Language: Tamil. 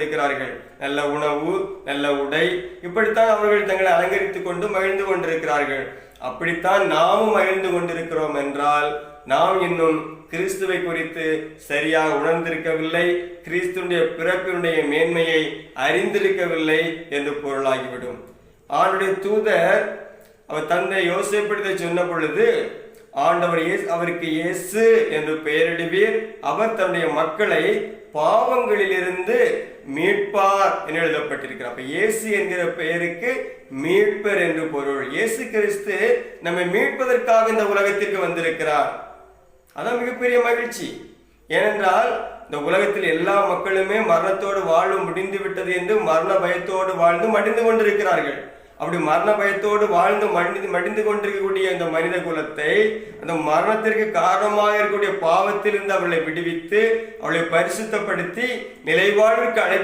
கொண்டிருக்கிறார்கள். நல்ல உணவு, நல்ல உடை, இப்படித்தான் அவர்கள் தங்களை அலங்கரித்துக் கொண்டு மகிழ்ந்து கொண்டிருக்கிறார்கள். அப்படித்தான் நாமும் மகிழ்ந்து கொண்டிருக்கிறோம் என்றால் நாம் இன்னும் கிறிஸ்துவை குறித்து சரியாக உணர்ந்திருக்கவில்லை, கிறிஸ்துடைய பிறப்பினுடைய மேன்மையை அறிந்திருக்கவில்லை என்று பொருளாகிவிடும். ஆண்டுடைய தூதர் அவர் தந்தை யோசேப்பிடத்தை சொன்ன பொழுது, ஆண்டவர் அவருக்கு இயேசு என்று பெயரிடுவீர், அவர் தன்னுடைய மக்களை பாவங்களிலிருந்து மீட்பார் என்று எழுதப்பட்டிருக்கிறார். அப்ப இயேசு என்கிற பெயருக்கு மீட்பர் என்று பொருள். இயேசு கிறிஸ்து நம்மை மீட்பதற்காக இந்த உலகத்திற்கு வந்திருக்கிறார். அதான் மிகப்பெரிய மகிழ்ச்சி. ஏனென்றால் இந்த உலகத்தில் எல்லா மக்களுமே மரணத்தோடு வாழ்வு முடிந்து விட்டது என்று மரண பயத்தோடு வாழ்ந்து மடிந்து கொண்டிருக்கிறார்கள். அப்படி மரண பயத்தோடு வாழ்ந்து மடிந்து கொண்டிருக்கக்கூடிய இந்த மனித குலத்தை அந்த மரணத்திற்கு காரணமாக இருக்கக்கூடிய பாவத்திலிருந்து அவர்களை விடுவித்து அவளை பரிசுத்தப்படுத்தி நிலைவாழ்வுக்கு அழைத்து